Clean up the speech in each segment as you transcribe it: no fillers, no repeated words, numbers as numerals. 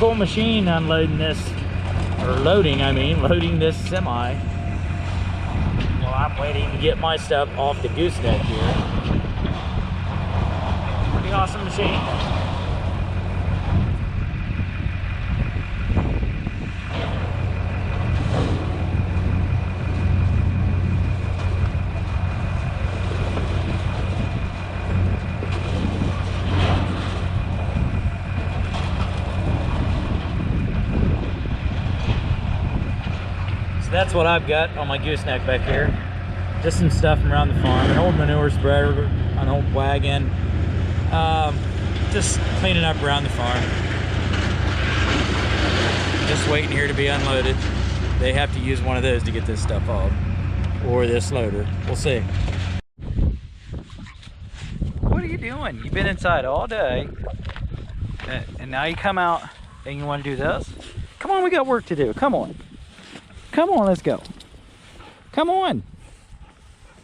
cool machine unloading this, or loading, loading this semi. Well, I'm waiting to get my stuff off the gooseneck here. Pretty awesome machine. That's what I've got on my gooseneck back here. Just some stuff from around the farm, an old manure spreader, an old wagon. Just cleaning up around the farm. Just waiting here to be unloaded. They have to use one of those to get this stuff off, or this loader. We'll see. What are you doing? You've been inside all day, and now you come out and you want to do this? Come on, we got work to do. Come on. Come on, let's go. Come on.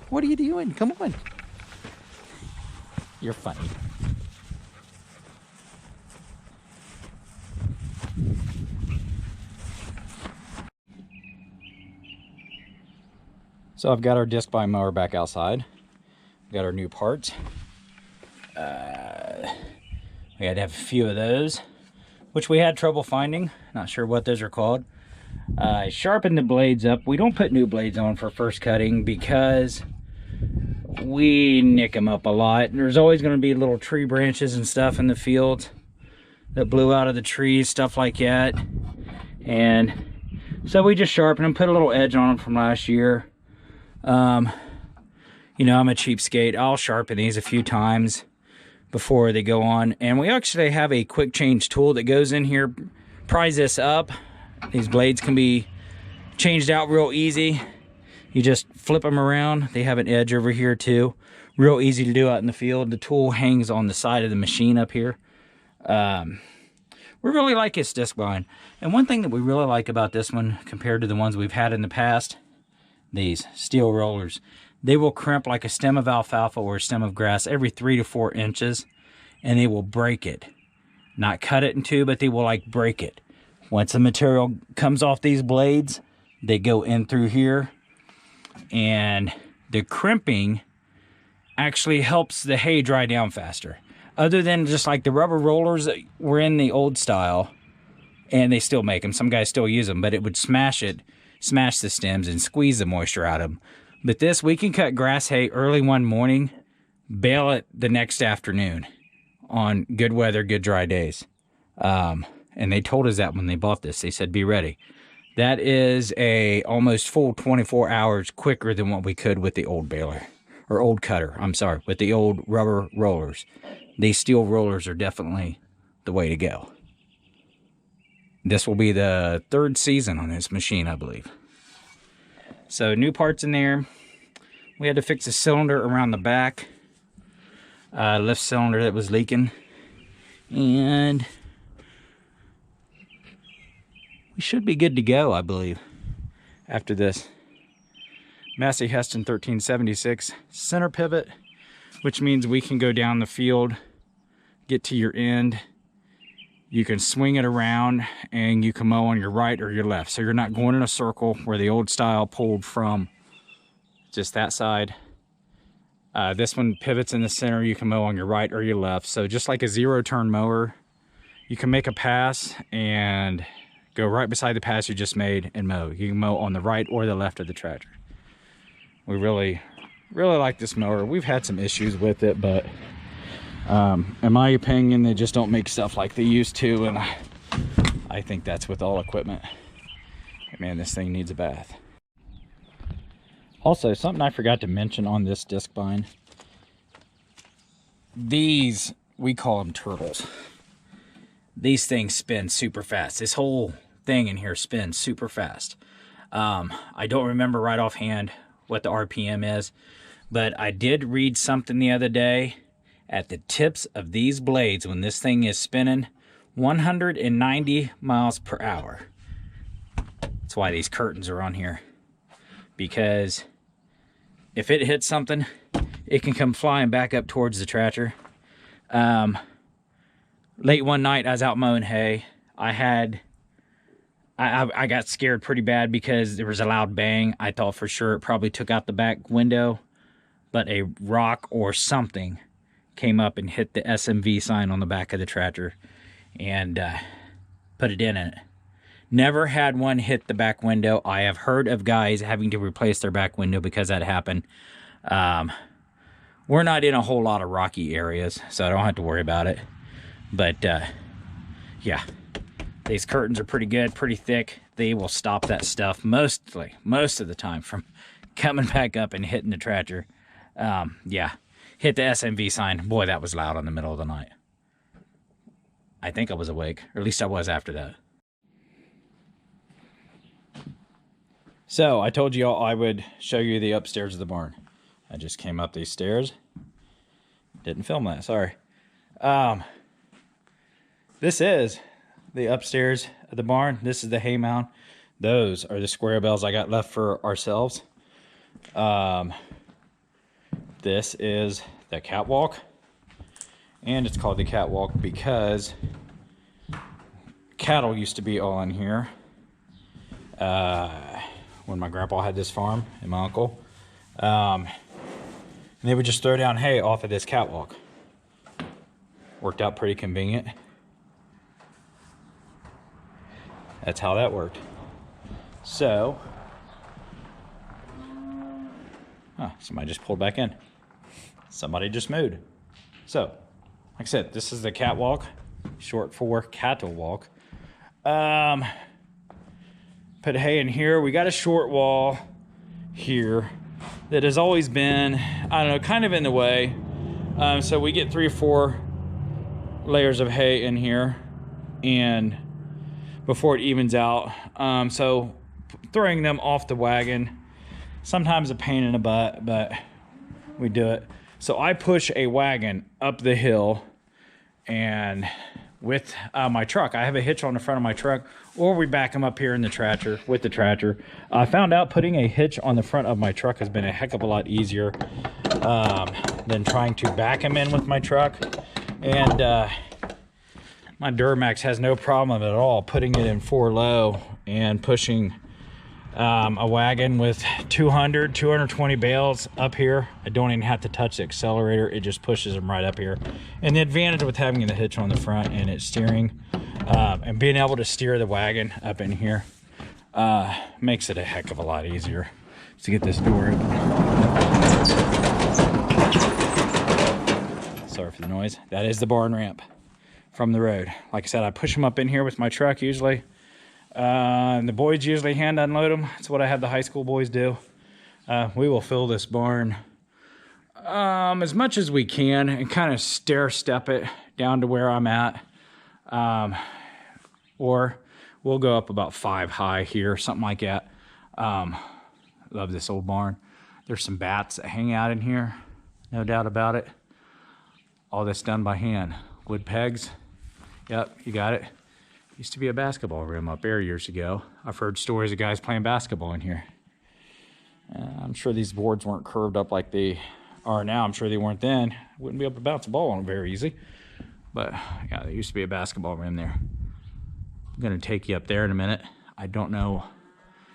What are you doing? Come on. You're funny. So I've got our disc bind mower back outside. We've got our new parts. We had to have a few of those, which we had trouble finding. Not sure what those are called. I sharpened the blades up. We don't put new blades on for first cutting because we nick them up a lot. There's always going to be little tree branches and stuff in the field that blew out of the trees, stuff like that. And so we just sharpened them, put a little edge on them from last year. You know, I'm a cheapskate. I'll sharpen these a few times before they go on. And we actually have a quick change tool that goes in here, pries this up. These blades can be changed out real easy. You just flip them around. They have an edge over here too. Real easy to do out in the field. The tool hangs on the side of the machine up here. We really like this disc bind. And one thing that we really like about this one compared to the ones we've had in the past, these steel rollers, they will crimp like a stem of alfalfa or a stem of grass every 3 to 4 inches, and they will break it. Not cut it in two, but they will like break it. Once the material comes off these blades, they go in through here, and the crimping actually helps the hay dry down faster. Other than just like the rubber rollers that were in the old style, and they still make them, some guys still use them, but it would smash the stems and squeeze the moisture out of them. But this, we can cut grass hay early one morning, bale it the next afternoon on good weather, good dry days. And they told us that when they bought this. They said, be ready. That is a almost full 24 hours quicker than what we could with the old baler. Or old cutter, I'm sorry, with the old rubber rollers. These steel rollers are definitely the way to go. This will be the 3rd season on this machine, I believe. So new parts in there. We had to fix a cylinder around the back. Lift cylinder that was leaking. And we should be good to go, I believe, after this. Massey Heston 1376 center pivot, which means we can go down the field, get to your end. You can swing it around and you can mow on your right or your left. So you're not going in a circle where the old style pulled from just that side. This one pivots in the center. You can mow on your right or your left. So just like a 0-turn mower, you can make a pass and go right beside the pass you just made and mow. You can mow on the right or the left of the tractor. We really like this mower. We've had some issues with it, but in my opinion, they just don't make stuff like they used to, and I think that's with all equipment. Man, this thing needs a bath. Also, something I forgot to mention on this disc bind. These, we call them turtles. These things spin super fast. This whole thing in here spins super fast. I don't remember right offhand what the RPM is, but I did read something the other day. At the tips of these blades, when this thing is spinning, 190 miles per hour. That's why these curtains are on here. Because if it hits something, it can come flying back up towards the tractor. Late one night, I was out mowing hay. I got scared pretty bad because there was a loud bang. I thought for sure it probably took out the back window, but a rock or something came up and hit the SMV sign on the back of the tractor and put a dent in it. Never had one hit the back window. I have heard of guys having to replace their back window because that happened. We're not in a whole lot of rocky areas, so I don't have to worry about it. But yeah, these curtains are pretty good, pretty thick. They will stop that stuff most of the time from coming back up and hitting the tractor. Yeah, hit the SMV sign. Boy, that was loud in the middle of the night. I think I was awake, or at least I was after that. So I told you all I would show you the upstairs of the barn. I just came up these stairs. Didn't film that, sorry. This is the upstairs of the barn. This is the hay mound. Those are the square bales I got left for ourselves. This is the catwalk. And it's called the catwalk because cattle used to be all in here. When my grandpa had this farm and my uncle. And they would just throw down hay off of this catwalk. Worked out pretty convenient. That's how that worked. So, somebody just pulled back in. Somebody just moved. So, like I said, this is the catwalk, short for cattle walk. Put hay in here. We got a short wall here that has always been, I don't know, kind of in the way. So we get 3 or 4 layers of hay in here and before it evens out. So throwing them off the wagon, sometimes a pain in the butt, but we do it. So I push a wagon up the hill and with my truck. I have a hitch on the front of my truck, or we back them up here in the tractor with the tractor. I found out putting a hitch on the front of my truck has been a heck of a lot easier than trying to back them in with my truck. And my Duramax has no problem at all putting it in 4 low and pushing a wagon with 220 bales up here. I don't even have to touch the accelerator. It just pushes them right up here. And the advantage with having the hitch on the front and it's steering and being able to steer the wagon up in here makes it a heck of a lot easier. To get this door open. Sorry for the noise. That is the barn ramp from the road. Like I said, I push them up in here with my truck usually. And the boys usually hand unload them. That's what I have the high school boys do. We will fill this barn as much as we can and kind of stair step it down to where I'm at. Or we'll go up about 5 high here, something like that. Love this old barn. There's some bats that hang out in here, no doubt about it. All this done by hand. Wood pegs. Yep, you got it. Used to be a basketball rim up there years ago. I've heard stories of guys playing basketball in here. I'm sure these boards weren't curved up like they are now. I'm sure they weren't then. Wouldn't be able to bounce a ball on it very easy. But yeah, there used to be a basketball rim there. I'm gonna take you up there in a minute. I don't know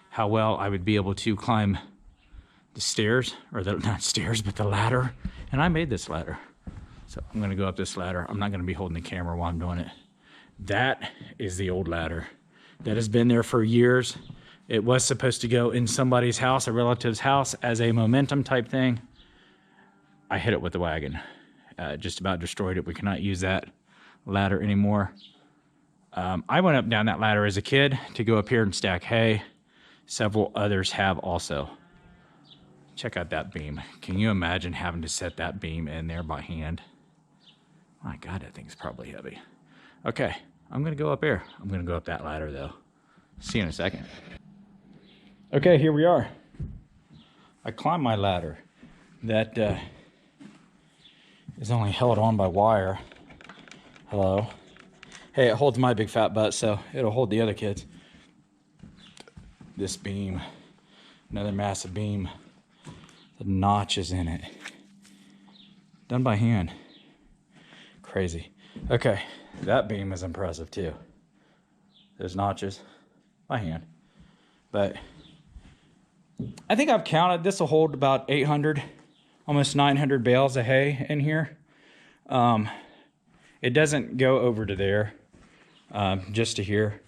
how well I would be able to climb the stairs, or not stairs, but the ladder. And I made this ladder. So I'm gonna go up this ladder. I'm not gonna be holding the camera while I'm doing it. That is the old ladder that has been there for years. It was supposed to go in somebody's house, a relative's house, as a momentum type thing. I hit it with the wagon. Just about destroyed it. We cannot use that ladder anymore. I went up and down that ladder as a kid to go up here and stack hay. Several others have also. Check out that beam. Can you imagine having to set that beam in there by hand? My God, that thing's probably heavy. Okay, I'm gonna go up there. I'm gonna go up that ladder though. See you in a second. Okay, here we are. I climbed my ladder that is only held on by wire. Hello. Hey, it holds my big fat butt, so it'll hold the other kids. This beam, another massive beam. The notches in it. Done by hand. Crazy. Okay, that beam is impressive too. those notches by hand. But I think I've counted, this will hold about 800, almost 900 bales of hay in here. It doesn't go over to there, just to here.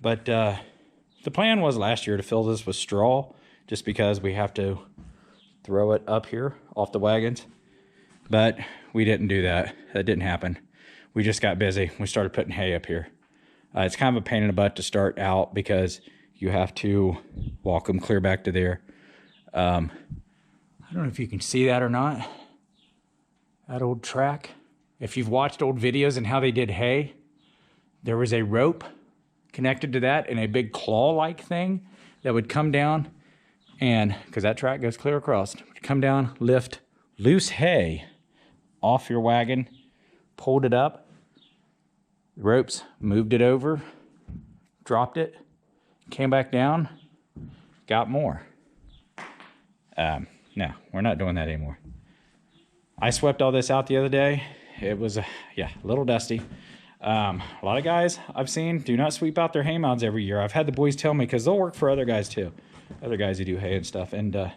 But the plan was last year to fill this with straw, just because we have to throw it up here off the wagons. But we didn't do that. That didn't happen. We just got busy. We started putting hay up here. It's kind of a pain in the butt to start out because you have to walk them clear back to there. I don't know if you can see that or not. That old track. If you've watched old videos and how they did hay, there was a rope connected to that and a big claw-like thing that would come down, and because that track goes clear across, would come down, lift loose hay off your wagon, pulled it up, the ropes, moved it over, dropped it, came back down, got more. No, we're not doing that anymore. I swept all this out the other day. It was, yeah, a little dusty. A lot of guys I've seen do not sweep out their hay mounds every year. I've had the boys tell me, because they'll work for other guys too. Other guys who do hay and stuff. And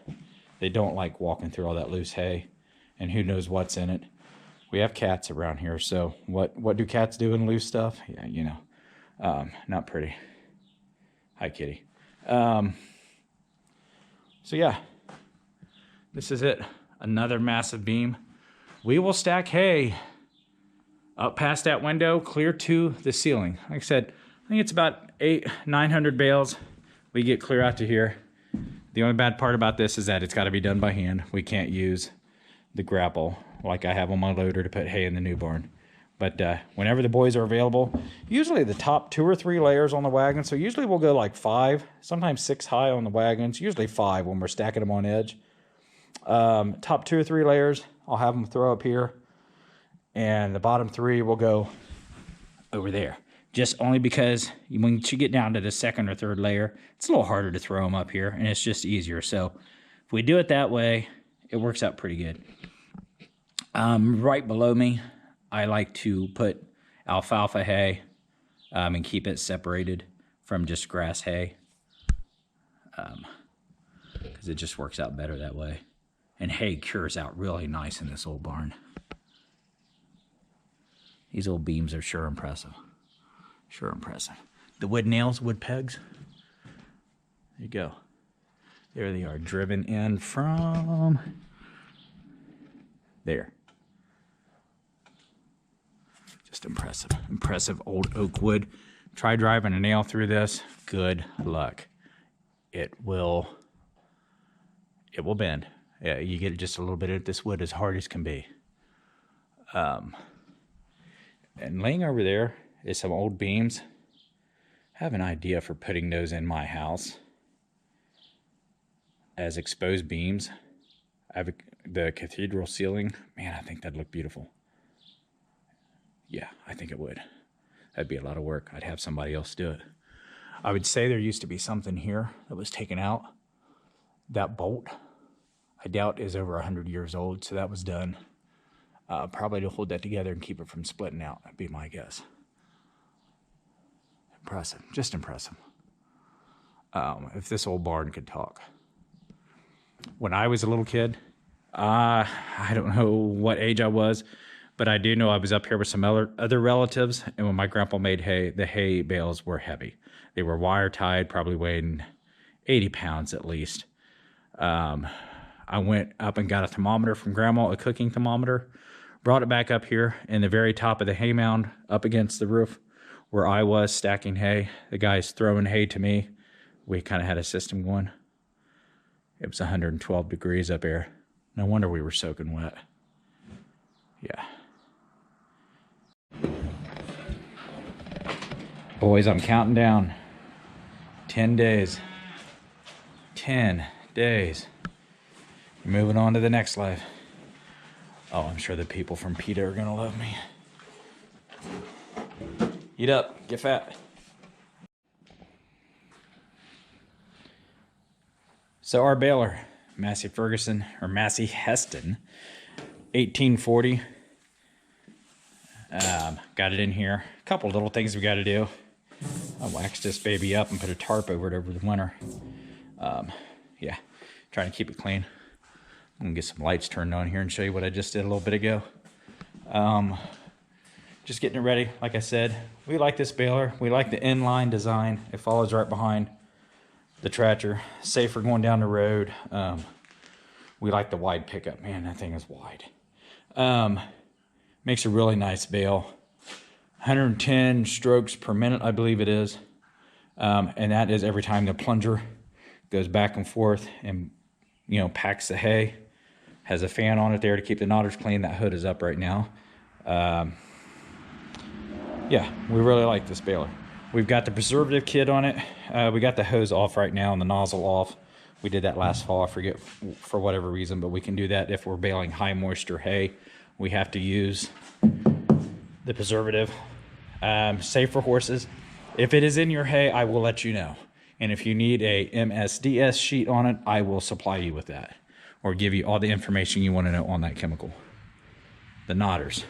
they don't like walking through all that loose hay. And who knows what's in it. We have cats around here. So what do cats do in loose stuff? Yeah, you know. Not pretty. Hi, kitty. So yeah. This is it. Another massive beam. We will stack hay up past that window, clear to the ceiling. Like I said, I think it's about 900 bales. We get clear out to here. The only bad part about this is that it's got to be done by hand. We can't use the grapple like I have on my loader to put hay in the new barn. But whenever the boys are available, usually the top 2 or 3 layers on the wagon. So usually we'll go like 5, sometimes 6 high on the wagons. Usually 5 when we're stacking them on edge. Top 2 or 3 layers, I'll have them throw up here. And the bottom 3 will go over there. Just only because when you get down to the 2nd or 3rd layer, it's a little harder to throw them up here, and it's just easier. So if we do it that way, it works out pretty good. Right below me, I like to put alfalfa hay and keep it separated from just grass hay, because it just works out better that way. And hay cures out really nice in this old barn. These old beams are sure impressive. Sure impressive. The wood nails, wood pegs. There you go. There they are, driven in from there. Just impressive. Impressive old oak wood. Try driving a nail through this. Good luck. It will bend. Yeah, you get just a little bit of this wood as hard as can be. And laying over there is some old beams. I have an idea for putting those in my house as exposed beams. I have the cathedral ceiling. Man, I think that'd look beautiful. Yeah, I think it would. That'd be a lot of work. I'd have somebody else do it. I would say there used to be something here that was taken out. That bolt, I doubt, is over 100 years old, so that was done. Probably to hold that together and keep it from splitting out. That'd be my guess. Impressive. Just impressive. If this old barn could talk. When I was a little kid, I don't know what age I was, but I do know I was up here with some other relatives, and when my grandpa made hay, the hay bales were heavy. They were wire tied, probably weighing 80 pounds at least. I went up and got a thermometer from Grandma, a cooking thermometer, brought it back up here in the very top of the hay mound up against the roof where I was stacking hay. The guy's throwing hay to me. We kind of had a system going. It was 112 degrees up there. No wonder we were soaking wet. Yeah. Boys, I'm counting down. 10 days. 10 days. We're moving on to the next life. Oh, I'm sure the people from PETA are gonna love me. Eat up, get fat. So our baler, Massey Ferguson, or Massey Heston, 1840. Got it in here. A couple little things we got to do. I waxed this baby up and put a tarp over it over the winter. Yeah, trying to keep it clean. I'm gonna get some lights turned on here and show you what I just did a little bit ago. Just getting it ready. Like I said, we like this baler. We like the inline design. It follows right behind the tractor. Safe for going down the road. We like the wide pickup. Man, that thing is wide. Makes a really nice bale. 110 strokes per minute, I believe it is. And that is every time the plunger goes back and forth and, you know, packs the hay. Has a fan on it there to keep the knotters clean. That hood is up right now. Yeah, we really like this baler. We've got the preservative kit on it. We got the hose off right now and the nozzle off. We did that last fall, I forget for whatever reason, but we can do that if we're baling high moisture hay. We have to use the preservative. Safe for horses. If it is in your hay, I will let you know. And if you need a MSDS sheet on it, I will supply you with that. Or give you all the information you want to know on that chemical. The knotters.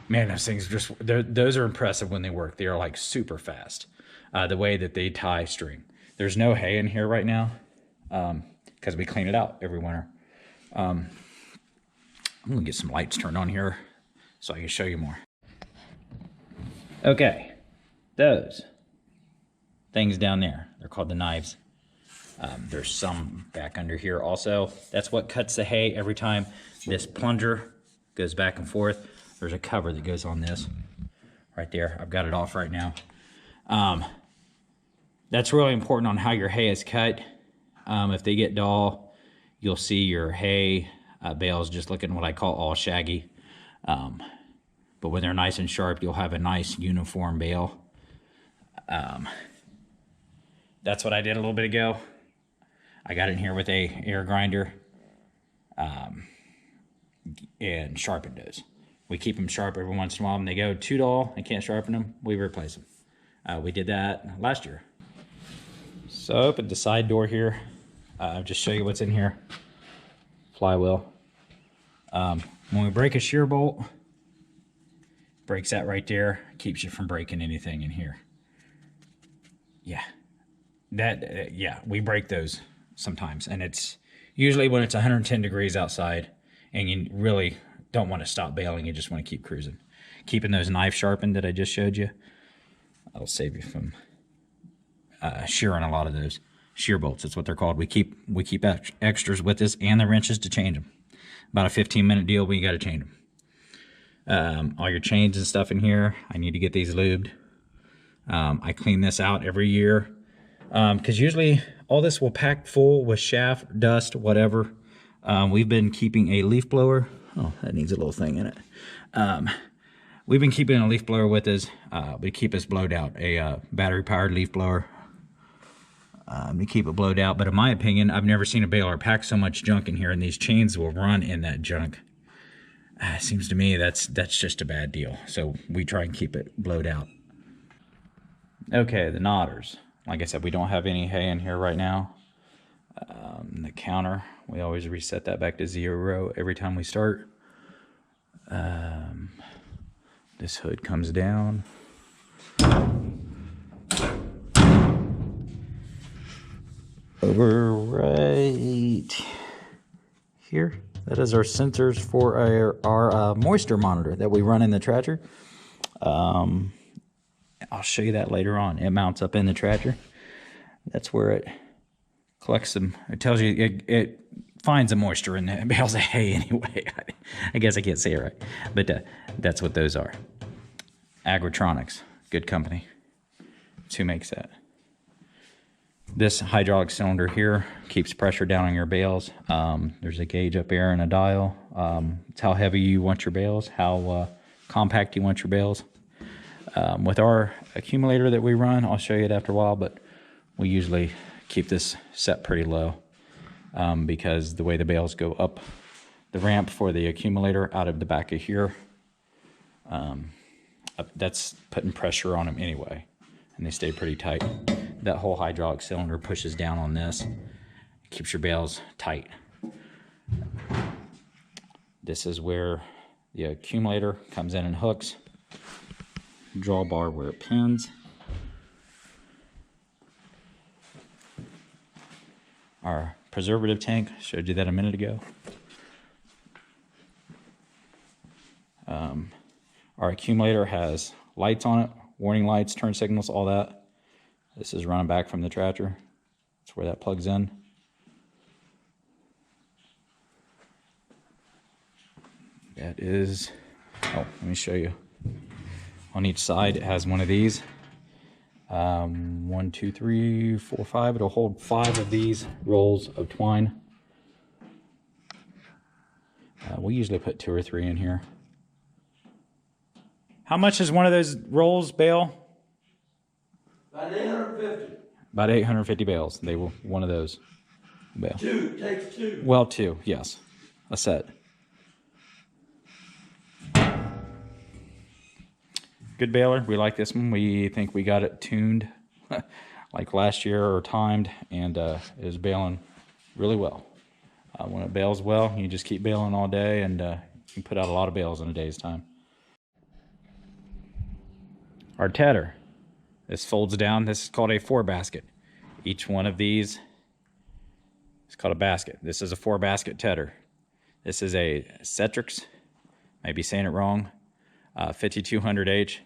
Man, those things just, those are impressive when they work. They are like super fast. The way that they tie string. There's no hay in here right now because we clean it out every winter. I'm going to get some lights turned on here so I can show you more. Okay, those things down there, they're called the knives. There's some back under here also. That's what cuts the hay every time this plunger goes back and forth. There's a cover that goes on this right there. I've got it off right now. That's really important on how your hay is cut. If they get dull, you'll see your hay bales just looking what I call all shaggy. But when they're nice and sharp, you'll have a nice uniform bale. That's what I did a little bit ago. I got in here with a air grinder and sharpened those. We keep them sharp every once in a while. When they go too dull and can't sharpen them, we replace them. We did that last year. So open the side door here. Just show you what's in here. Flywheel. When we break a shear bolt, breaks that right there. Keeps you from breaking anything in here. Yeah. Yeah, we break those sometimes. And it's usually when it's 110 degrees outside and you really don't want to stop baling. You just want to keep cruising. Keeping those knives sharpened that I just showed you. That'll save you from shearing a lot of those. Shear bolts, that's what they're called. We keep extras with us and the wrenches to change them. About a 15-minute deal, but you got to change them. All your chains and stuff in here, I need to get these lubed. I clean this out every year because usually all this will pack full with shaft, dust, whatever. We've been keeping a leaf blower. Oh, that needs a little thing in it. We've been keeping a leaf blower with us to keep us blowed out. A battery-powered leaf blower to keep it blowed out. But in my opinion, I've never seen a baler pack so much junk in here, and these chains will run in that junk. It seems to me that's just a bad deal. So we try and keep it blowed out. Okay, the knotters. Like I said, we don't have any hay in here right now. The counter, we always reset that back to 0 every time we start. This hood comes down. Over right here, that is our sensors for our moisture monitor that we run in the tractor. I'll show you that later on. It mounts up in the tractor. That's where it collects them. It tells you, it finds the moisture in the bales of hay anyway. I guess I can't say it right. But that's what those are. Agritronics, good company. It's who makes that. This hydraulic cylinder here keeps pressure down on your bales. There's a gauge up there and a dial. It's how heavy you want your bales, how compact you want your bales. With our accumulator that we run, I'll show you it after a while, but we usually keep this set pretty low because the way the bales go up the ramp for the accumulator out of the back of here, that's putting pressure on them anyway, and they stay pretty tight. That whole hydraulic cylinder pushes down on this, keeps your bales tight. This is where the accumulator comes in and hooks. Drawbar where it pins. Our preservative tank, showed you that a minute ago. Our accumulator has lights on it, warning lights, turn signals, all that. This is running back from the tractor. That's where that plugs in. That is, oh, let me show you. On each side, it has one of these. 1, 2, 3, 4, 5. It'll hold 5 of these rolls of twine. We usually put 2 or 3 in here. How much is one of those rolls, bale? About 850. About 850 bales. They will one of those. Bale. 2, it takes 2. Well, 2, yes. A set. Good baler. We like this one. We think we got it tuned like last year or timed, and it is baling really well. When it bales well, you just keep baling all day, and you can put out a lot of bales in a day's time. Our tedder. This folds down. This is called a 4-basket. Each one of these is called a basket. This is a 4-basket tedder. This is a Cetrix, might be saying it wrong, 5200H.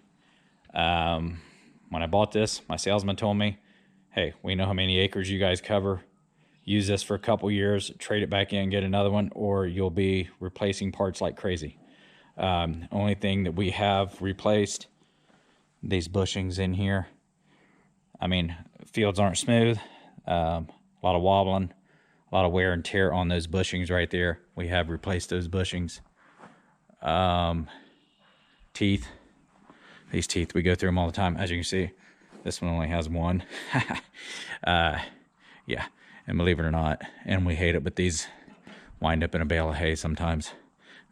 When I bought this, my salesman told me, hey, we know how many acres you guys cover. Use this for a couple years, trade it back in, get another one, or you'll be replacing parts like crazy. Only thing that we have replaced, these bushings in here. I mean, fields aren't smooth. A lot of wobbling, a lot of wear and tear on those bushings right there. We have replaced those bushings. Teeth. These teeth, we go through them all the time. As you can see, this one only has 1. Yeah, and believe it or not, and we hate it, but these wind up in a bale of hay sometimes.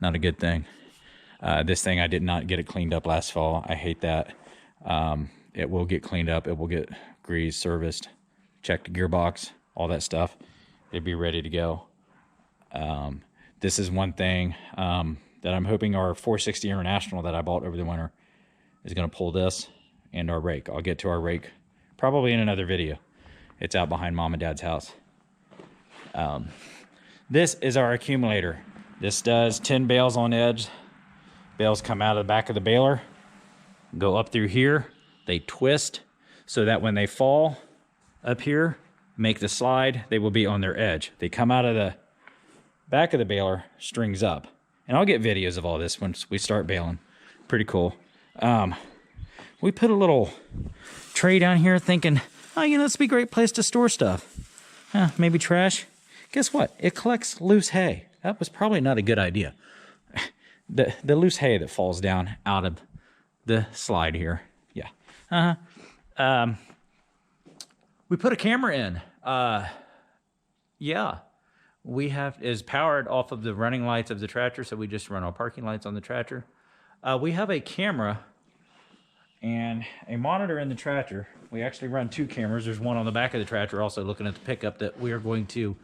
Not a good thing. This thing, I did not get it cleaned up last fall. I hate that. It will get cleaned up. It will get greased, serviced, checked the gearbox, all that stuff. It'd be ready to go. This is one thing that I'm hoping our 460 International that I bought over the winter is going to pull this and our rake. I'll get to our rake probably in another video. It's out behind Mom and Dad's house. This is our accumulator. This does 10 bales on edge. Bales come out of the back of the baler, go up through here. They twist so that when they fall up here, make the slide, they will be on their edge. They come out of the back of the baler, strings up. And I'll get videos of all this once we start baling. Pretty cool. We put a little tray down here thinking, oh, you know, this would be a great place to store stuff. Maybe trash. Guess what? It collects loose hay. That was probably not a good idea. The loose hay that falls down out of the slide here. Yeah. We put a camera in. Yeah. We have is powered off of the running lights of the tractor, so we just run our parking lights on the tractor. We have a camera and a monitor in the tractor. We actually run 2 cameras. There's one on the back of the tractor also looking at the pickup that we are going to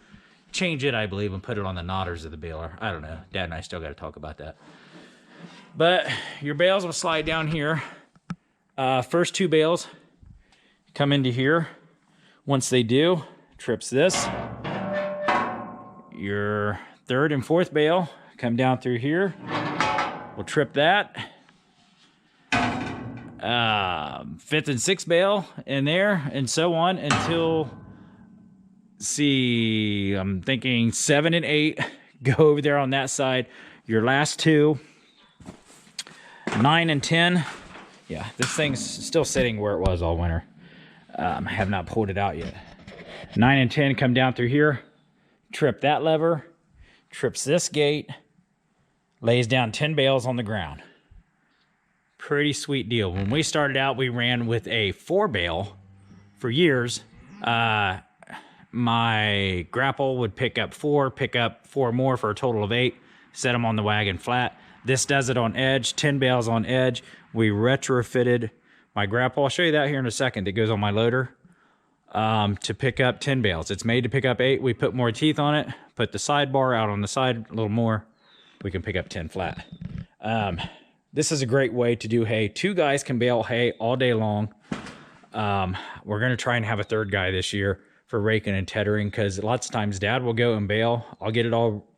change it, I believe, and put it on the knotters of the baler. I don't know. Dad and I still got to talk about that. But your bales will slide down here. First 2 bales come into here. Once they do, trips this. Your 3rd and 4th bale come down through here. We'll trip that. 5th and 6th bale in there, and so on until, see, I'm thinking 7 and 8 go over there on that side. Your last 2, 9 and 10. Yeah, this thing's still sitting where it was all winter. I have not pulled it out yet. 9 and 10 come down through here. Trip that lever, trips this gate, lays down 10 bales on the ground. Pretty sweet deal. When we started out, we ran with a 4-bale for years. My grapple would pick up 4 more for a total of 8, set them on the wagon flat. This does it on edge, 10 bales on edge. We retrofitted my grapple. I'll show you that here in a second. It goes on my loader. To pick up 10 bales. It's made to pick up 8. We put more teeth on it, put the sidebar out on the side a little more. We can pick up 10 flat. This is a great way to do hay. 2 guys can bale hay all day long. We're going to try and have a 3rd guy this year for raking and tethering, because lots of times Dad will go and bale. I'll get it all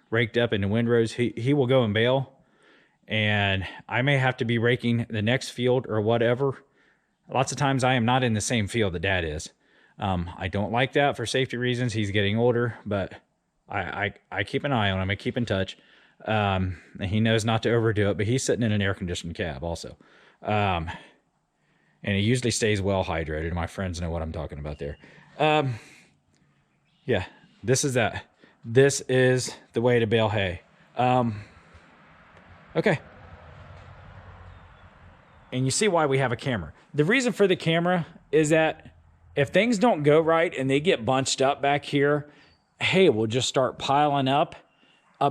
raked up into windrows. He will go and bale, and I may have to be raking the next field or whatever. Lots of times I am not in the same field that Dad is. I don't like that for safety reasons. He's getting older, but I keep an eye on him. I keep in touch. And he knows not to overdo it, but he's sitting in an air-conditioned cab also. And he usually stays well hydrated. My friends know what I'm talking about there. Yeah, this is that. This is the way to bale hay. Okay. And you see why we have a camera. The reason for the camera is that if things don't go right and they get bunched up back here, hay will just start piling up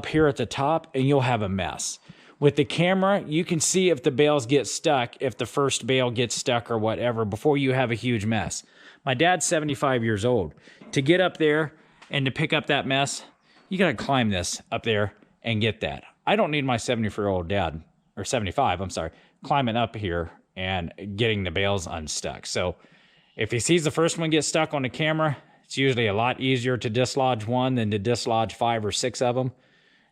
here at the top, and you'll have a mess. With the camera, you can see if the bales get stuck, if the first bale gets stuck or whatever, before you have a huge mess. My dad's 75 years old. To get up there and to pick up that mess, you gotta climb this up there and get that. I don't need my 74-year-old dad, or 75, I'm sorry, climbing up here and getting the bales unstuck. So if he sees the first one get stuck on the camera, it's usually a lot easier to dislodge one than to dislodge 5 or 6 of them,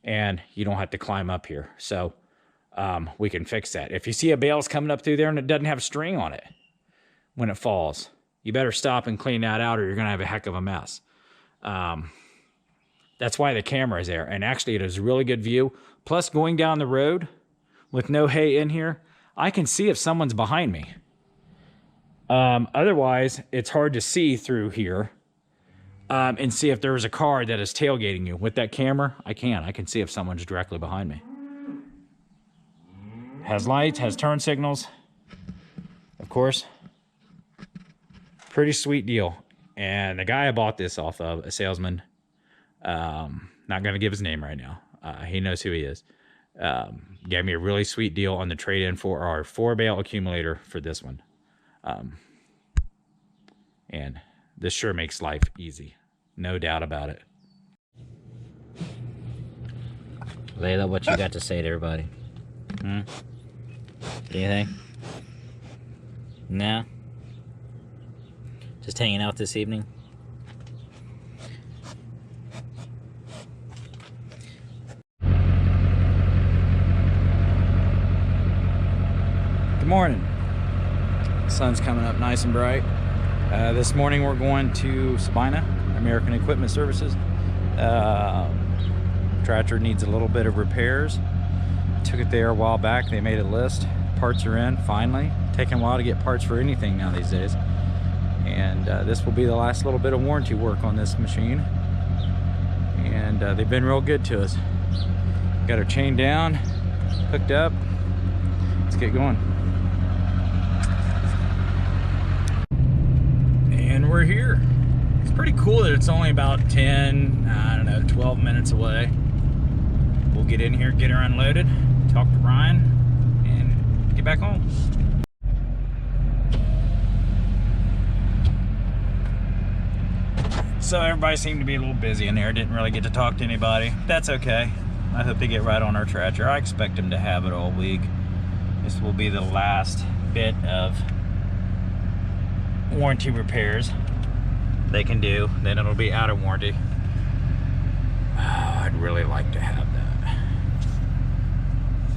and you don't have to climb up here. So we can fix that. If you see a bale's coming up through there and it doesn't have string on it when it falls, you better stop and clean that out, or you're gonna have a heck of a mess. That's why the camera is there, and actually it is a really good view. Plus, going down the road with no hay in here, I can see if someone's behind me. Otherwise, it's hard to see through here and see if there's a car that is tailgating you. With that camera, I can see if someone's directly behind me. Has lights, has turn signals, of course. Pretty sweet deal. And the guy I bought this off of, a salesman, not going to give his name right now. He knows who he is. Gave me a really sweet deal on the trade-in for our 4-bale accumulator for this one. And this sure makes life easy. No doubt about it. Layla, what you got to say to everybody? Anything? No? Just hanging out this evening? Good morning. Sun's coming up nice and bright. This morning we're going to Sabina, American Equipment Services. Tractor needs a little bit of repairs. Took it there a while back. They made a list. Parts are in, finally. Taking a while to get parts for anything now these days. And this will be the last little bit of warranty work on this machine. And they've been real good to us. Got her chained down, hooked up. Let's get going. And we're here. It's pretty cool that it's only about 10, I don't know, 12 minutes away. We'll get in here, get her unloaded, talk to Ryan, and get back home. So everybody seemed to be a little busy in there. Didn't really get to talk to anybody. That's okay. I hope they get right on our tractor. I expect them to have it all week. This will be the last bit of warranty repairs they can do. Then it'll be out of warranty. Oh, I'd really like to have that.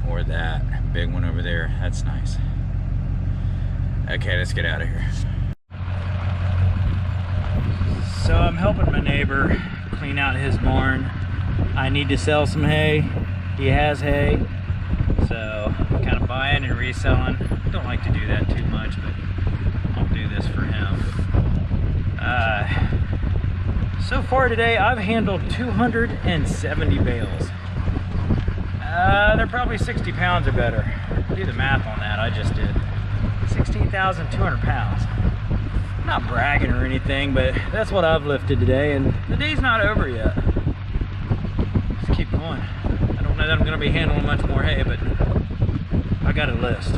Or that big one over there. That's nice. Okay, let's get out of here. So I'm helping my neighbor clean out his barn. I need to sell some hay. He has hay. So I'm kind of buying and reselling. Don't like to do that too much, but I'll do this for him. So far today, I've handled 270 bales. They're probably 60 pounds or better. Do the math on that, I just did. 16,200 pounds. I'm not bragging or anything, but that's what I've lifted today, and the day's not over yet. Just keep going. I don't know that I'm gonna be handling much more hay, but I got a list.